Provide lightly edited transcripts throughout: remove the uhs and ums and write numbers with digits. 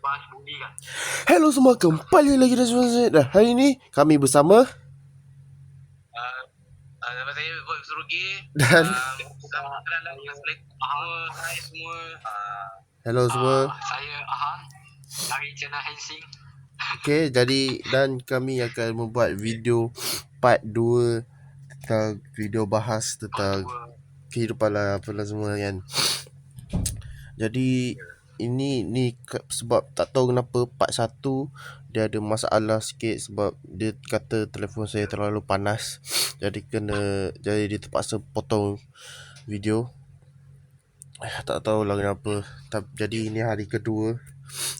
bahas buli kan. Hello semua, kembali lagi dengan saya. Dan hari ini kami bersama nama saya Bob Surugi dan sama dalam Hai semua. hello semua. Saya Ahang dari channel Hensing. Okay, jadi dan kami akan membuat video part 2 tentang video bahas tentang kehidupan lah apalah semua kan. Jadi ini sebab tak tahu kenapa part 1 dia ada masalah sikit sebab dia kata telefon saya terlalu panas. Jadi dia terpaksa potong video. Tak tahulah kenapa. Jadi ini hari kedua.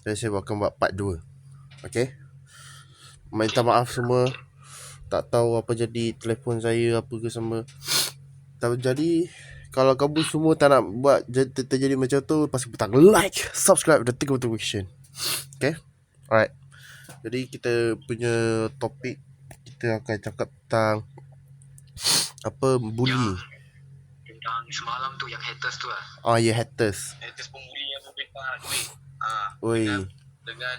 Jadi saya akan buat part 2. Okay. Minta maaf semua. Tak tahu apa jadi telefon saya apa ke sama. Jadi kalau kamu semua tak nak buat terjadi macam tu, pasti petang like, subscribe dan tekan notification. Okay. Alright. Jadi kita punya topik, kita akan cakap tentang apa, bully. Tentang semalam tu yang haters tu lah. Ya, haters. Haters pembuli yang memberikan duit. Oi. Dengan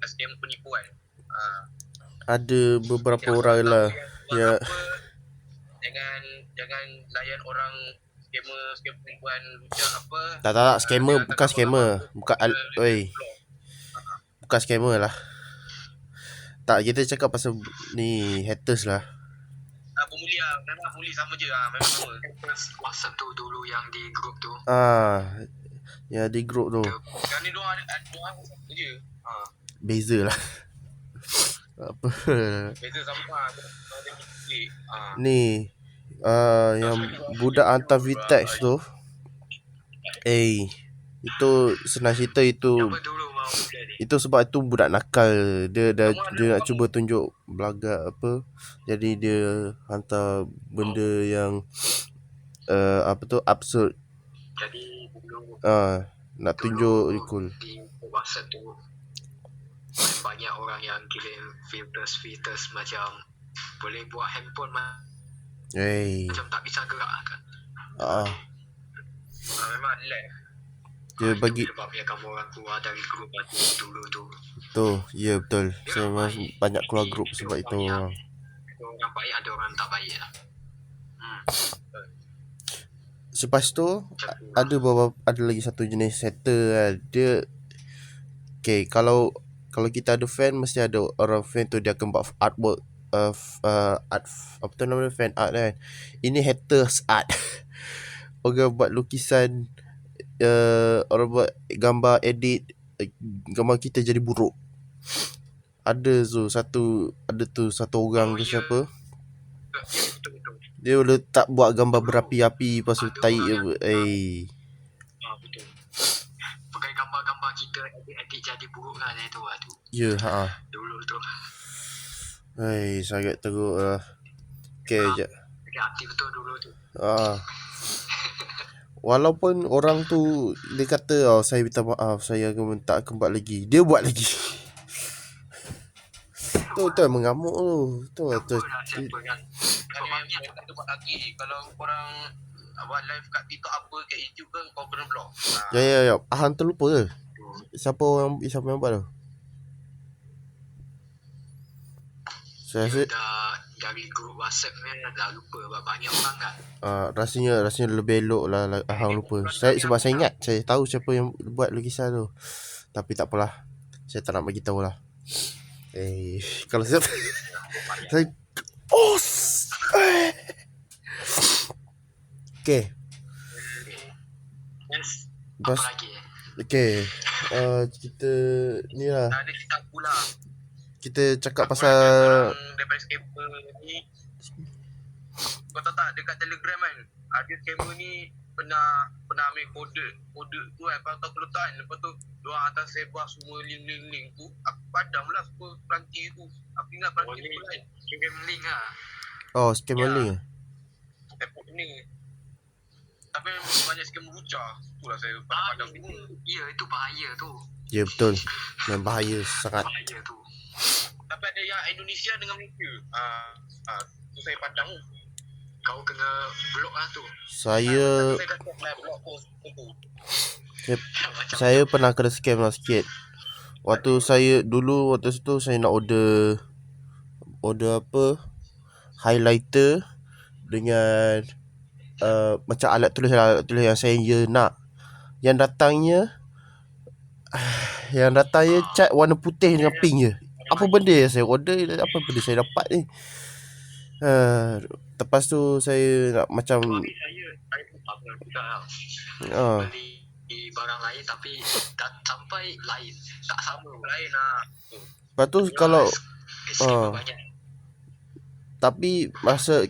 scam penipuan. Ada beberapa orang lah ya. Jangan layan orang scam penipuan macam apa. Tak, scammer bukan scammer. Bukan bukan scammer lah. Tak, kita cakap pasal ni haters lah. Pembuli lah. Memang pembuli sama je lah. Memang sama. WhatsApp tu dulu yang di grup tu. Ya di grup tu. Sekarang ni diorang satu je. Beza lah. Apa? Beza sama. Ni yang budak hantar VTEX tu. Itu senang cerita itu. Itu sebab itu budak nakal. Dia nak cuba tunjuk belagak apa. Jadi dia hantar benda yang apa tu, absurd. Jadi dulu nak tunjuk cool. Di WhatsApp tu banyak orang yang kirim filters macam boleh buat handphone macam tak bisa gerak kan. Memang lag. Dia bagi sebabnya kamu orang keluar dari grup dulu tu. Betul, ya betul. Saya memang banyak keluar grup sebab itu. Orang baik ada orang tak baik lah. Lepas tu ada lagi satu jenis hater kan. Dia kalau kita ada fan, mesti ada orang fan tu dia akan buat artwork apa tu namanya, fan art kan. Ini haters art. Orang buat lukisan, orang buat gambar, edit gambar kita jadi buruk. Ada satu orang ke siapa, dia letak buat gambar berapi-api, lepas tu tahi betul. Pakai gambar-gambar kita edit jadi buruk kan itu lah tu. Ya, Dulu tu. Sangat teruk lah. Sekejap. Aktif betul dulu tu. Walaupun orang tu dia kata saya minta maaf, saya tak akan buat lagi, dia buat lagi. Tu mengamuk tu. Siapa kan? Sebabnya kita buat lagi. Kalau korang buat live kat TikTok apa kat YouTube ke, kau kena block. Ya. Ahang terlupa ke? Siapa yang buat tu? Saya rasa dari grup WhatsApp ni dah lupa banyak orang kan. rasanya lebih elok lah Ahang lupa. Sebab saya ingat, saya tahu siapa yang buat lukisan tu. Tapi tak apalah, saya tak nak bagi tahu lah. Kalau saya Okay. Apa lagi? Okay. Kita ni lah. Ada kita pula. Kita cakap pasal daripada scammer ni. Kau tahu tak, dekat Telegram kan, ada scammer ni pernah ambil kode tu kan, kau tahu kelutan. Lepas tu diorang hantar sebar semua link tu. Aku padam lah semua pelanti tu. Aku ingat pelanti tu kan, scam link lah. scam link ni. Tapi banyak scam merucah. Itulah saya padam ni. Ya, itu bahaya tu. Ya betul. Memang bahaya sangat. Bahaya tu. Tapi ada yang Indonesia dengan Malaysia. Tu saya padam. Kau kena blok lah tu. Saya pernah kena scam lah sikit. Waktu itu saya nak order apa? Highlighter dengan macam alat tulis yang saya nak. Yang datangnya cat warna putih dengan pink je. Apa benda yang saya order, apa benda saya dapat ni? Lepas tu saya nak macam Saya pun bangga juga beli barang lain tapi dah sampai lain, tak sama lain lah. lepas tu kalau Banyak. tapi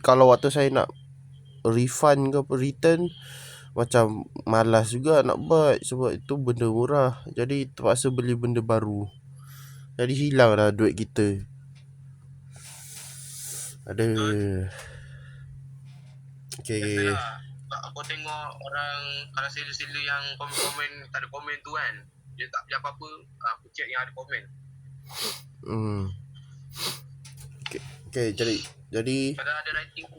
kalau waktu saya nak refund ke return, macam malas juga nak buat sebab itu benda murah. Jadi terpaksa beli benda baru. Jadi hilang dah duit kita. Okay. Aku tengok orang kalau seller-seller yang komen tak ada komen tu kan, dia tak beli apa-apa, aku check yang ada komen. Okay, jadi Kadang ada rating tu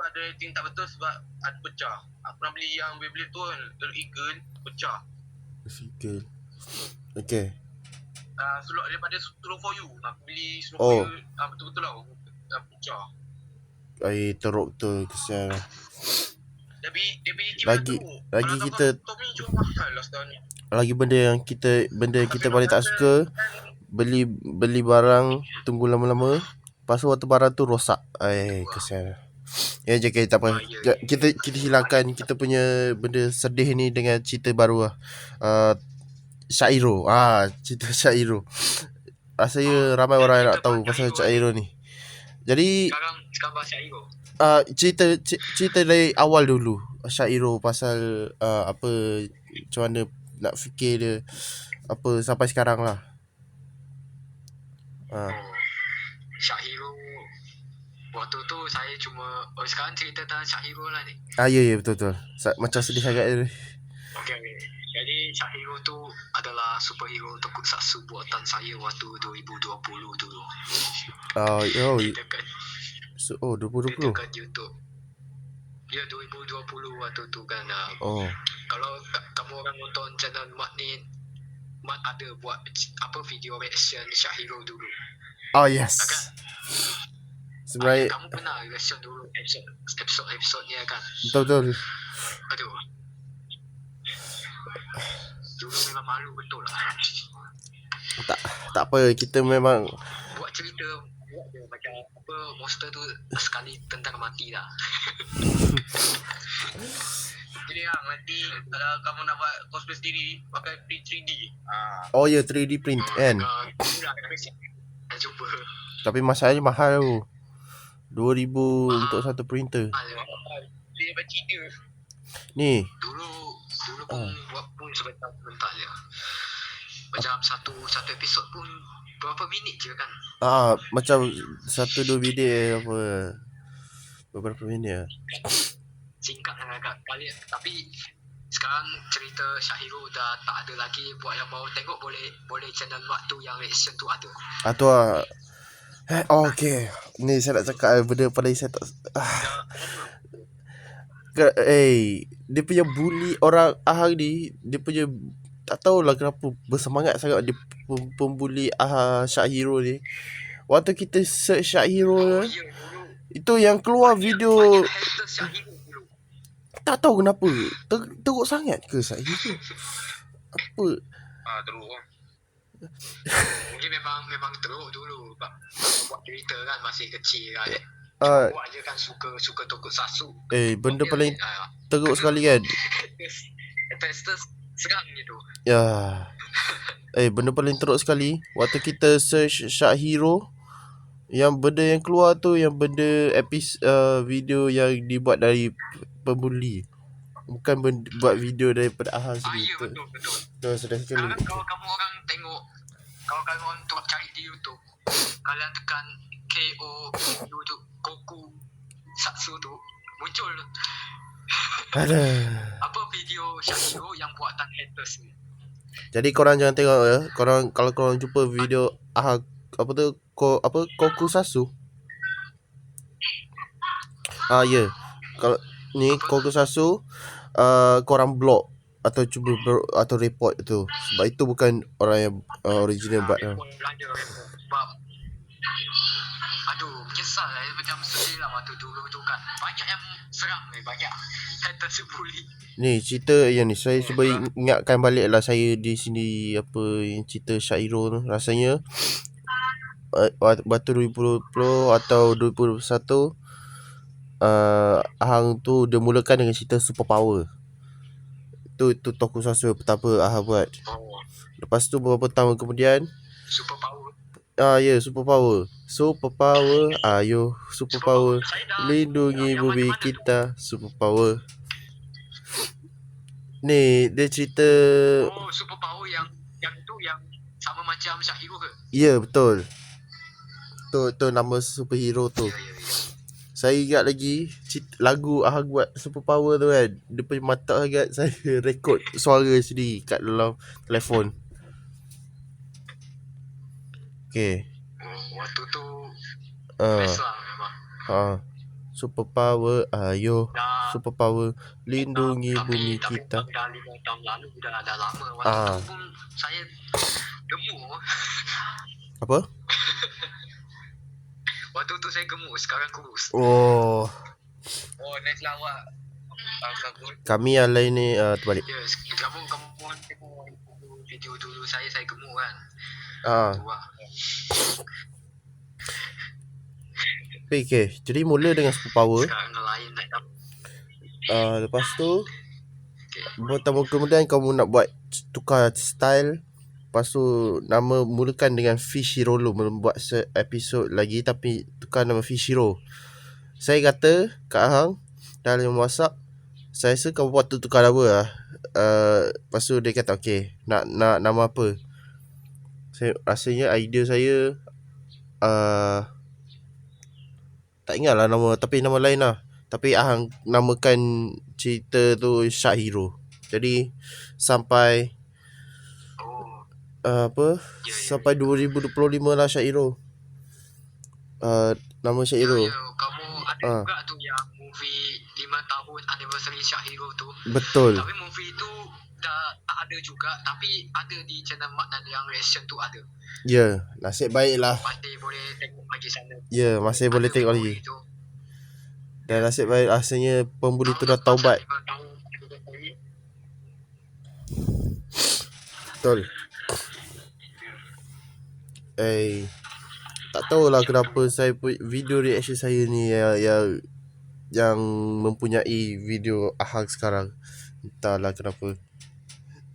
ada rating tak betul sebab ada pecah. Aku nak beli yang Beyblade tu kan, Eagle pecah. Okay. Daripada Slow For You, aku beli Slow For You betul-betul lah pecah. Teruk tu, kesian. Dia beli Lagi kita top ni jual mahal lah setahun ni. Lagi benda yang kita paling tak suka, beli barang tunggu lama-lama, lepas tu waktu barang tu rosak. Kesian. Ya je, tak apa. Kita hilangkan kita punya benda sedih ni dengan cerita baru lah. Syairo. Cerita Syairo. Rasanya ramai orang yang nak tahu pasal Syairo ni. Jadi sekarang bahas Syairo. cerita dari awal dulu Syairo pasal apa, macam mana nak fikir dia apa sampai sekarang lah. Syairo waktu tu saya cuma sekarang cerita tentang Syairo lah ni. Ya betul. Macam sedih sangat dia. Okay. Jadi Syairo tu adalah superhero tokusatsu buatan saya waktu 2020 dulu. Dekat 2020. dekat YouTube. Ya 2020 waktu tu kan. Kalau kamu orang nonton channel Mat ni, Mat ada buat apa video reaction Syairo dulu. Yes. Sebenarnya kamu pernah reaction dulu episode-episodenya kan? Betul. Aduh. Dulu memang malu betul lah. Tak apa, kita memang buat cerita macam apa monster tu sekali tentang mati dah. Jadi nanti kalau kamu nak buat cosplay sendiri pakai print 3D. 3D print kan. Cuba. Tapi masalahnya mahal tu. 2,000 untuk satu printer. Dia baca Cina. Ni. Dulu pun buat pun sebentar je. Macam satu episod pun berapa minit je kan? Macam 1-2 minit apa. Beberapa minit lah. Singkat agak kali. Tapi sekarang cerita Syairo dah tak ada lagi. Buat yang mau tengok boleh channel Mat tu yang reaction tu ada. Tu lah. Okay. Ni saya nak cakap benda paling saya tak dia punya bully orang Ahang ni, dia punya tak tahulah kenapa bersemangat sangat dia pembuli Syairo ni. Waktu kita search Syairo itu yang keluar video tak tahu kenapa teruk sangat ke Syairo. Apa? Teruk lah. Mungkin memang teruk dulu buat cerita kan masih kecil kan. Buat je kan suka tokusatsu. Benda paling teruk sekali kan. Tester seram gitu. Ya. Benda paling teruk sekali waktu kita search Syairo, yang benda yang keluar tu yang benda video yang dibuat dari pembuli. Bukan buat video daripada Ahang sendiri. Ya betul. Sedih sekali. Kalau kamu orang tengok, kalau kamu orang cari di YouTube, kalian tekan KO YouTube Koku Satsu tu muncul. Ada. Apa video Syairo yang buatan haters ni. Jadi korang jangan tengok ya. Kalau korang jumpa video apa tu Kokusatsu. Ya. Kalau ni Kokusatsu korang block atau cuba atau report tu. Sebab itu bukan orang yang original buat lah. Report sebab aduh, menyesal lah. Macam sedih lah waktu dulu tu kan. Banyak yang serang ni, banyak haters bully. Ni cerita yang ni saya cuba ingatkan balik lah saya di sini apa yang cerita Syairo tu. Rasanya waktu 2020 atau 2021 Ahang tu dia mulakan dengan cerita superpower. Tu tokusatsu pertama Ahang buat. Lepas tu beberapa tahun kemudian Superpower. ya, superpower. Superpower, ayo superpower. Lindungi bumi kita, superpower. Ni dia cerita. Oh, superpower yang tu yang sama macam Syahiro ke? Ya, betul. Tu nama superhero tu. Ya. Saya ingat lagi lagu Ahang buat superpower tu kan. Dia punya mata sangat. Saya rekod suara sendiri kat dalam telefon. Okay. Waktu tu best lah memang. Superpower, ayo superpower, lindungi bumi tapi kita. Dah 5 tahun lalu, dah lama. Waktu tu pun saya gemuk. Apa? Waktu tu saya gemuk, sekarang kurus. Oh, nice lah awak. kami yang lain ni terbalik. Ya, kamu tengok video dulu saya gemuk kan. Tu lah. Okay, jadi mula dengan superpower. Sekarang lain nak Lepas tu beberapa tahun kemudian kamu nak buat tukar style. Lepas tu mulakan dengan Fishiro dulu, membuat episod lagi tapi tukar nama Fishiro. Saya kata kat Ahang dalam WhatsApp, saya rasa kamu buat tukar nama lah. Lepas tu dia kata okay, nak nama apa. Rasanya idea saya tak ingat lah nama, tapi nama lain lah. Tapi Ahang namakan cerita tu Syahiro. Jadi sampai sampai 2025 lah Syahiro. Nama Syahiro. Ya, kamu ada juga tu yang movie 5 tahun anniversary Syahiro tu. Betul. Tapi movie tu dah tak ada juga, tapi ada di channel Mat dan yang reaction tu ada. Ya, nasib baik lah. Masih boleh tengok lagi sana. Ya, masih boleh tengok lagi. Dan nasib baik rasanya pembuli tu dah taubat. Betul. Tak tahulah kenapa saya video reaction saya ni yang mempunyai video Ahang sekarang. Entahlah kenapa.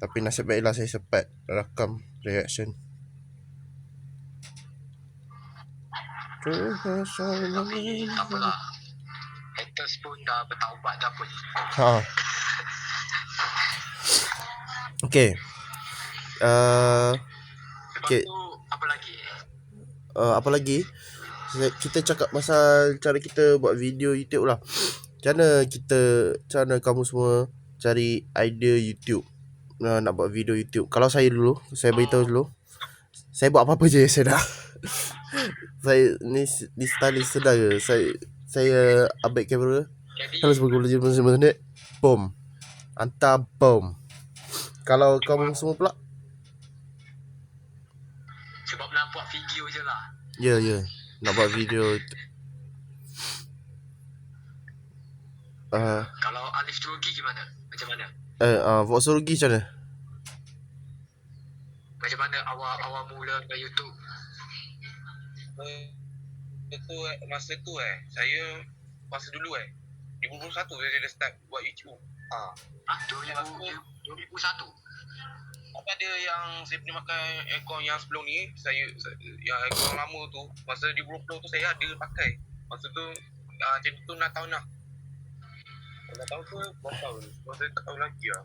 Tapi nasib baiklah saya sempat rakam reaction. Tapi tak apalah. Haters pun dah bertaubat dah pun. Okay. Lepas tu apa lagi? Apa lagi? Kita cakap pasal cara kita buat video YouTube lah. Macam mana kamu semua cari idea YouTube, nak buat video YouTube? Kalau saya dulu, saya beritahu dulu, saya buat apa-apa je saya dah. Saya ni stylist sedar ke. Saya ambil kamera, terus berguna minit, boom, hantar boom. Kalau kamu semua pula? Sebab nak buat video je lah. Ya, nak buat video. Kalau Alif Turugi gimana? Macam mana? Voxology macam mana? Macam mana awal mula ke YouTube? Masa tu saya masa dulu 2021 saya dah start buat YouTube. 2001. Apa ada yang saya pernah pakai aircon yang sebelum ni, yang aircon lama tu, masa di Brooklyn tu saya ada pakai. Masa tu macam tu 6 tahun lah. 6 tahun tu berapa tahun? Saya tak tahu lagi lah.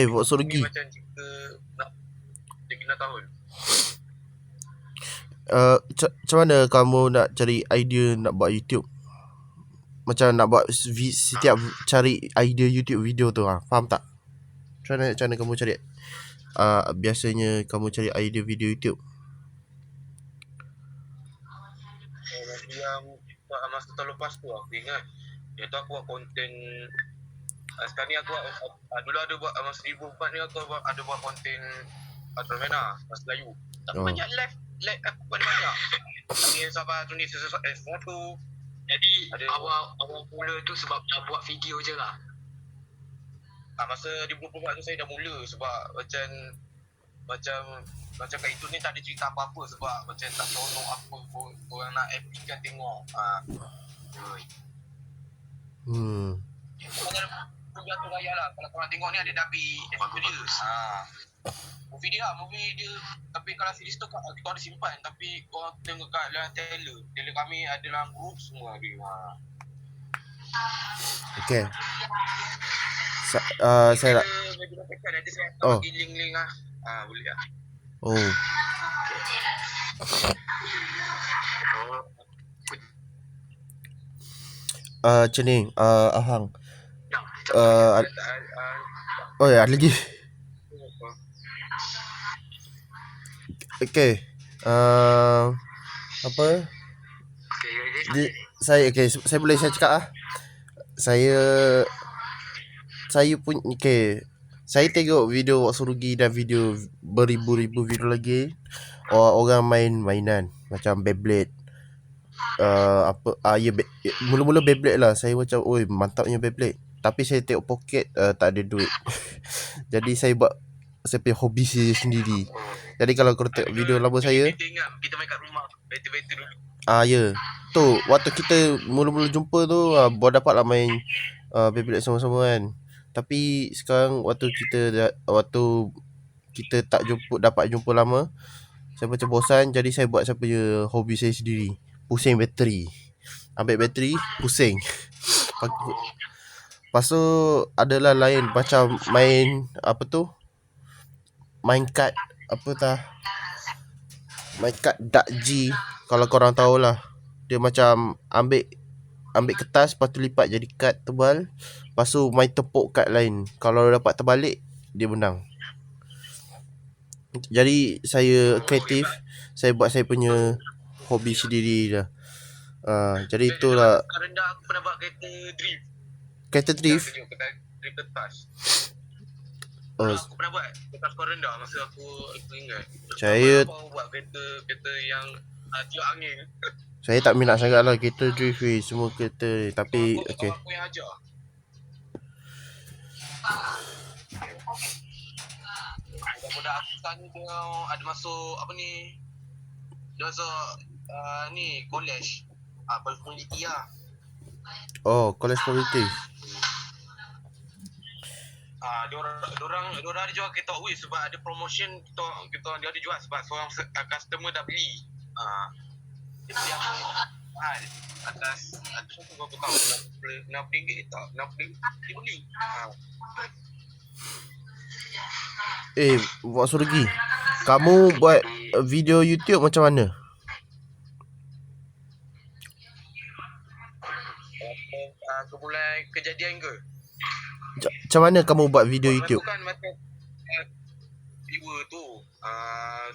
Voxology macam cerita nak 6 tahun. Macam mana kamu nak cari idea nak buat YouTube? Macam nak buat setiap cari idea YouTube video tu, faham tak? Macam mana kamu cari biasanya kamu cari idea video YouTube? Yang masa tahun lepas tu aku ingat, iaitu aku buat konten Sekarang ni aku dulu ada buat masa 2004 ni aku ada buat konten Atromena Bahasa Melayu. Tapi banyak live aku buat banyak. Ni sahabat tu ni sesuatu. Jadi awal mula tu sebab nak buat video je lah. Masa 2004 tu saya dah mula sebab macam kat itu ni tak ada cerita apa-apa sebab macam tak seronok apa pun orang nak FB kan tengok. Macam tu raya lah. Kalau korang tengok ni ada Dabi Bagus. Movie dia tapi kalau series tu kita ada simpan tapi korang tengok kat dalam Taylor kami ada dalam group semua dia. Okay. Saya nak nanti saya akan bagi link lah. Boleh lah. Macam ni, Ahang. Ada lagi. Okay. Apa? Saya boleh saya cakap ah. Saya pun saya tengok video Wak Surugi dan video beribu-ribu video lagi orang main mainan macam Beyblade. Mula-mula Beyblade lah. Saya macam mantapnya Beyblade. Tapi saya tengok poket tak ada duit. Jadi saya buat saya punya hobi saya sendiri. Jadi kalau korang tengok video lama saya, kita main kat rumah betul-betul dulu. Ya. Tu waktu kita mula-mula jumpa tu baru dapatlah main Beyblade sama-sama kan. Tapi sekarang waktu kita tak dapat jumpa lama, saya macam bosan, jadi saya buat saya punya hobi saya sendiri. Pusing bateri. Ambil bateri, pusing. Lepas tu adalah lain macam main main kad main kad Dark G, kalau korang tahulah. Dia macam ambil kertas, lepas tu lipat jadi kad tebal, lepas tu main tepuk kad lain. Kalau dapat terbalik, dia menang. Jadi saya kreatif, saya buat saya punya hobi sendiri dah. Jadi itulah. Rendah aku pernah buat kereta drift. Kereta drift? Drift kertas. Aku pernah buat kertas skor rendah masa aku ingat. Saya buat kereta yang tiup angin. Saya tak minat sangat lah kereta drift semua kereta. Tapi okay. Aku yang ajar. Budak aku sekarang ni dia ada masuk dia masuk college. Quality lah. College quality. Diorang ada jual kereta sebab ada promotion kita dia ada jual sebab seorang customer dah beli. Dia beli mahal atas berapa tahun RM60 tak RM60 dia beli. Wak Surugi, kamu buat video YouTube macam mana? Mulai kejadian ke? Macam mana kamu buat video YouTube? Kan macam viewer tu.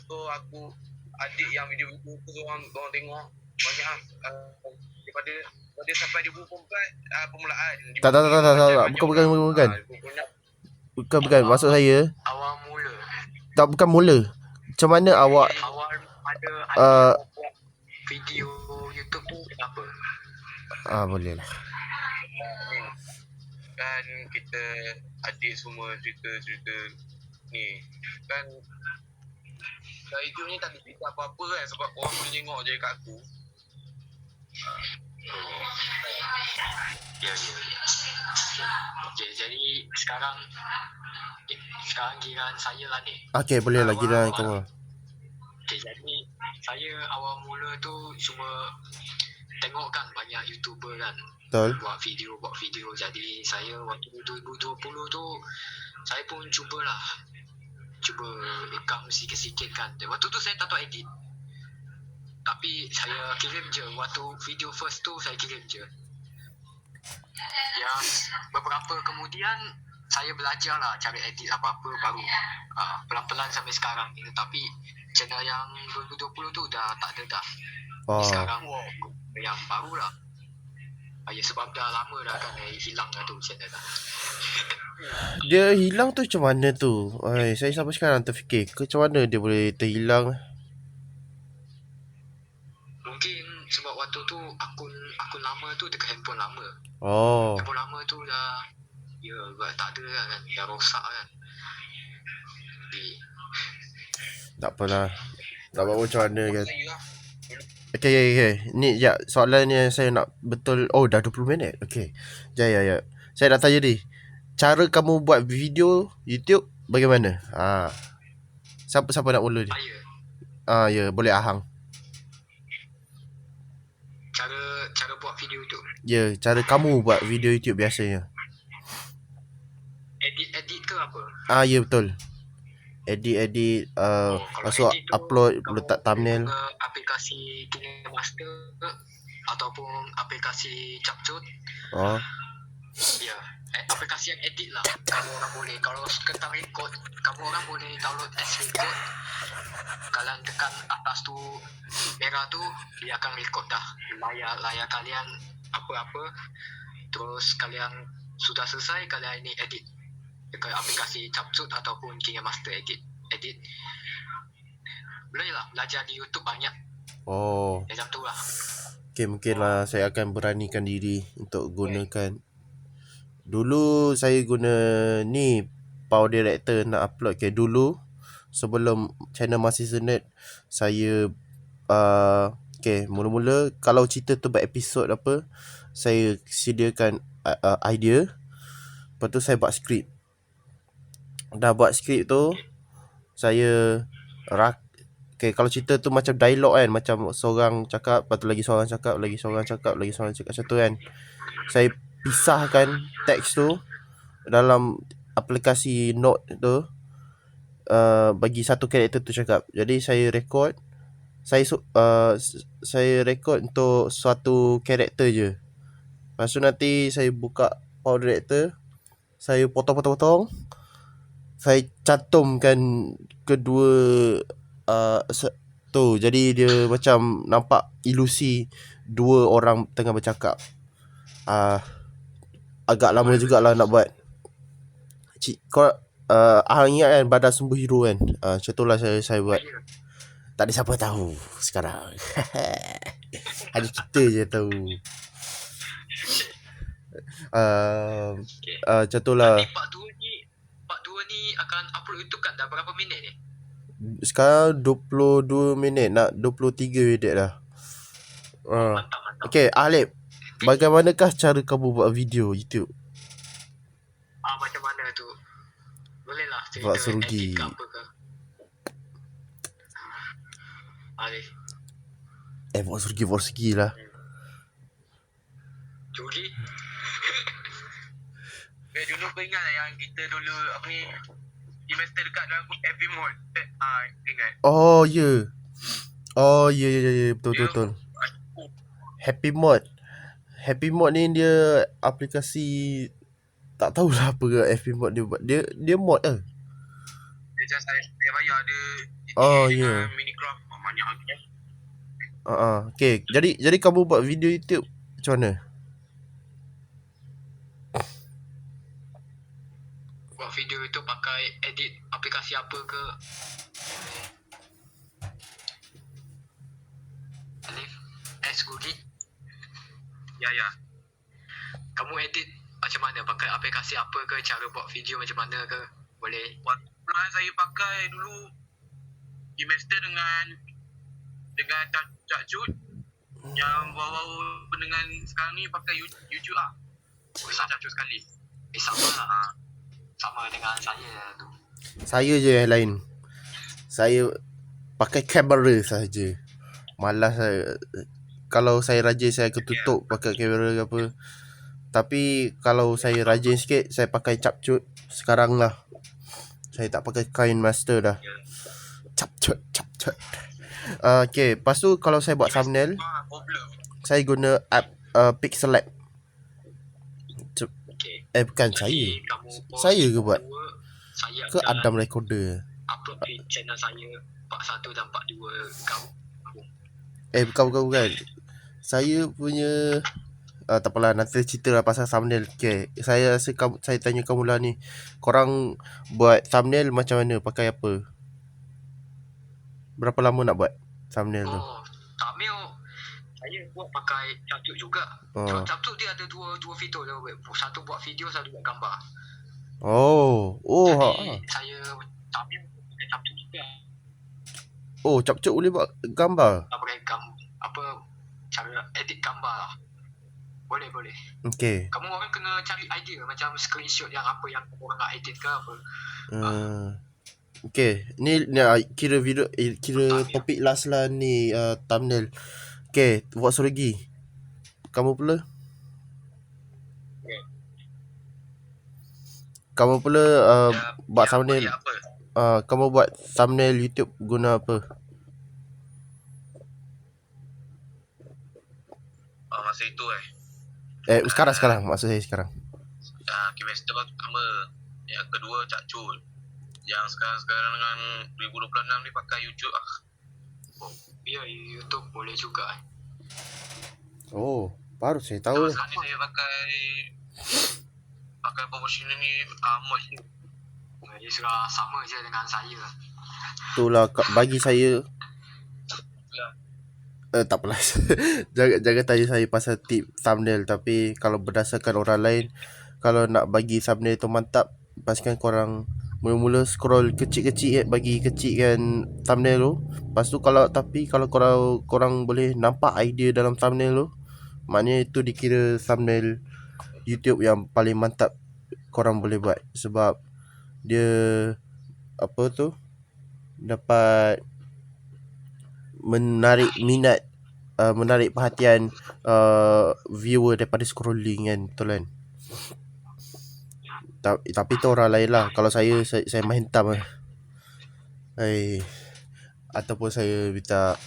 So aku adik yang video tu orang tengok banyak daripada sampai 2004 permulaan. Bukan. Maksud saya awal mula. Tak, bukan mula. Macam mana awak ada video YouTube tu kenapa? Boleh lah. Kan kita adik semua cerita ni kan YouTube ni tak ada cerita apa-apa kan sebab orang boleh tengok je kat aku. Ya. Okay, jadi sekarang giliran saya lah ni. Okay, boleh lah giliran kamu. Okay, jadi saya awal mula tu cuma tengok kan banyak YouTuber kan. Betul. Buat video. Jadi saya waktu 2020 tu saya pun cuba rekam sikit-sikit kan. Waktu tu saya tak tahu edit. Tapi saya kirim je. Waktu video first tu saya kirim je. Ya, beberapa kemudian saya belajar lah cara edit apa-apa baru. Pelan-pelan sampai sekarang ni. Tapi channel yang 2020 tu dah tak ada dah. Sekarang yang baru lah. Ya sebab dah lama dah kan hilang dah tu channel dah. Dia hilang tu macam mana tu? Saya sampai sekarang terfikir macam mana dia boleh terhilang. Mungkin sebab waktu tu akun lama tu dekat handphone lama. Oh, Handphone lama tu dah tak ada kan, dah rosak kan. Jadi tak apalah. Tak apa macam mana kan. Saya lah. Okay. Ni ya, soalan yang saya nak betul. Oh, dah 20 minit. Okay. Ya. Saya nak tanya ni. Cara kamu buat video YouTube bagaimana? Siapa nak mula ni? saya Ya, boleh Ahang. cara buat video tu Ya, cara kamu buat video YouTube biasanya. edit ke apa? Ya betul. Edit Kalau masuk edit tu, upload, kamu letak thumbnail. guna aplikasi KineMaster ke ataupun aplikasi Capcut. Oh. Ya, aplikasi yang edit lah. Kamu orang boleh, kalau tentang record, kamu orang boleh download S-Record. Kalian tekan atas tu merah tu, dia akan record dah layar kalian apa-apa. Terus kalian sudah selesai, kalian ini edit dekat aplikasi Capcut ataupun KineMaster edit. Boleh lah belajar di YouTube banyak. Oh. Macam tu lah. Okay, mungkinlah saya akan beranikan diri untuk gunakan. Dulu saya guna ni Power Director nak upload. Okay, dulu sebelum channel masih Senet, saya okay, mula-mula kalau cerita tu berepisod apa, saya sediakan idea. Lepas tu saya buat skrip. Dah buat skrip tu, saya okay, kalau cerita tu macam dialog kan, macam seorang cakap, lepas tu lagi seorang cakap, lagi seorang cakap macam tu kan. Saya pisahkan teks tu dalam aplikasi note tu, bagi satu karakter tu cakap. Jadi saya record, saya record untuk suatu karakter je. Lepas tu nanti saya buka Power Director, saya potong, saya cantumkan kedua tu. Jadi dia macam nampak ilusi dua orang tengah bercakap. Agak lama jugalah nak buat. Kau ingat kan Badar Sumber Hero kan? Macam tu lah saya buat. Tak ada siapa tahu sekarang. Ada kita je tahu. Macam tu lah. Part 2 ni akan upload YouTube kan dah berapa minit ni? Sekarang 22 minit, nak 23 minit dah. Mantap. Okay, Alip, bagaimanakah cara kamu buat video YouTube? Macam mana tu? Boleh lah cerita Buat serugi. edit ke apa ke? Alif, Buat serugi lah. Jogi? Dulu kau ingat lah yang kita dulu apa ni investment dekat dalam FB Mode. Ingat. Oh ya. Betul. Happy Mode ni dia aplikasi, tak tahulah apa ke Happy Mode dia buat. Dia mod ke? Dia just saya bayar dia. Ya. Minecraft banyak lagi. Okay. Jadi kamu buat video YouTube macam mana? Buat video itu pakai edit aplikasi apa ke? Alif, Google. Ya. Kamu edit macam mana? Pakai aplikasi apa ke? Cara buat video macam mana ke? Boleh. Waktu saya pakai dulu Master dengan Capcut. Yang baru-baru dengan sekarang ni pakai YouTube lah. Capcut sekali. Sama lah. Sama dengan saya tu. Saya je yang lain. Saya pakai kamera saja. Malas saya. Kalau saya rajin saya akan tutup pakai kamera ke apa. Tapi kalau saya rajin sikit, saya pakai Capcut. Sekarang lah saya tak pakai KineMaster dah. Capcut. Okay, lepas tu kalau saya buat thumbnail, saya guna app Pixel Lab. Bukan saya ke buat? Ke Adam Recorder? Upload di channel saya part 1 dan part 2 kau. Bukan. Saya punya Tak apalah, nanti cerita lah pasal thumbnail. Okay, saya rasa saya tanya kamu lah ni. Korang buat thumbnail macam mana? Pakai apa? Berapa lama nak buat thumbnail tu? Oh, thumbnail saya buat pakai Capcut juga. Oh. Capcut dia ada dua fitur dia. Satu buat video, satu buat gambar. Oh. Jadi saya thumbnail pakai Capcut juga. Oh, Capcut boleh buat gambar? Pakai cara edit gambar lah. Boleh. Okay. Kamu orang kena cari idea macam screenshot yang apa yang kamu orang nak edit ke apa. Okay, ni kira video kira topik last lah ni, thumbnail. Okay, buat lagi. Kamu pula? Kamu pula buat thumbnail. Kamu buat thumbnail YouTube guna apa? Masa itu Sekarang maksud saya sekarang. Kemester pertama, yang kedua Capcut. Yang sekarang dengan 2026 ni pakai YouTube lah. Ya, YouTube boleh juga. Oh, baru saya tahu. Sekarang ni saya pakai promotion ni mod je. Dia sudah sama je dengan saya. Itulah bagi saya. Tak apalah. jangan tanya saya pasal tip thumbnail. Tapi kalau berdasarkan orang lain, kalau nak bagi thumbnail tu mantap, pastikan korang mula-mula scroll kecil-kecil, bagi kecilkan thumbnail tu. Lepas tu kalau korang boleh nampak idea dalam thumbnail tu, maknanya itu dikira thumbnail YouTube yang paling mantap korang boleh buat. Sebab dia dapat menarik minat, menarik perhatian viewer daripada scrolling kan, betul kan? Tapi tu orang lain lah. Kalau saya main hentam lah. Ataupun saya minta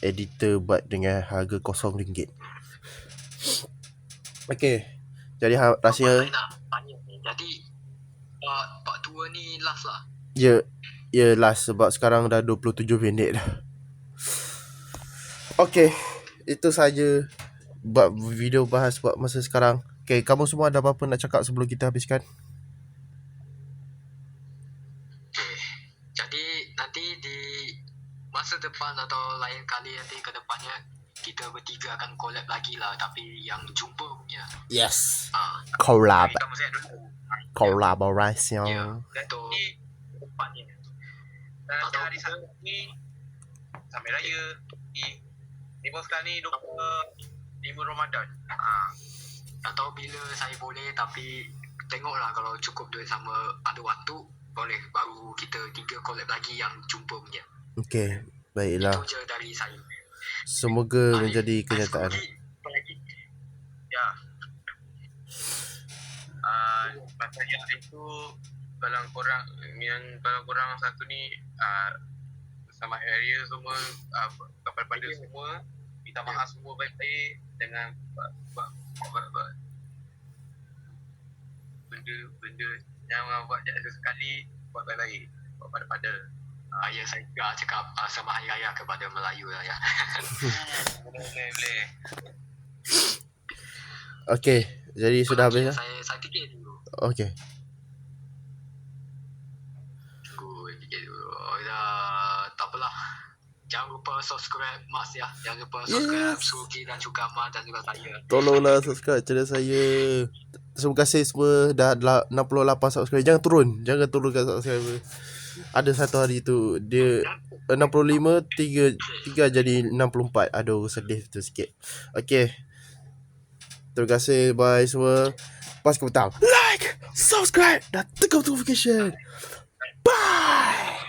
editor buat dengan harga RM0. Okay, jadi rahsia. Jadi part 2 ni last lah. Ya last, sebab sekarang dah 27 minit dah. Okay, itu saja buat video bahas buat masa sekarang. Okay, kamu semua ada apa-apa nak cakap sebelum kita habiskan? Okay, jadi nanti di masa depan atau lain kali nanti ke depannya, kita bertiga akan collab lagi lah, tapi yang jumpa punya. Yes. Collab. Kamu siap dulu. Collaboration. Ya, untuk depannya. Atau hari Sabtu ni sampai raya. Ni pun sekarang ni 25 Ramadan. Atau bila saya boleh, tapi tengoklah kalau cukup duit sama ada waktu, boleh baru kita 3 collab lagi yang jumpa punya. Okay, baiklah. Itu je dari saya. Semoga menjadi kenyataan. Ya. Pasal yang itu, kalau korang satu ni sama area semua, kepada semua, minta maaf semua baik-baik dengan benda yang buat sekali, buat baik-baik, buat pada. Ya, saya juga cakap selamat hari raya kepada Melayu lah ya. Boleh. Okay, jadi sudah habis lah. Saya fikir dulu. Okay. Tak apalah. Jangan lupa subscribe Mas ya. Jangan lupa subscribe Sugi dan juga Mas dan juga saya. Tolonglah subscribe channel saya. Terima kasih semua dah 68 subscriber. Jangan turunkan subscriber. Ada satu hari tu dia 65, 3 jadi 64. Aduh, sedih tu sikit. Okay, terima kasih, bye semua. Pas ke petang, like, subscribe dan tekan notification. Bye.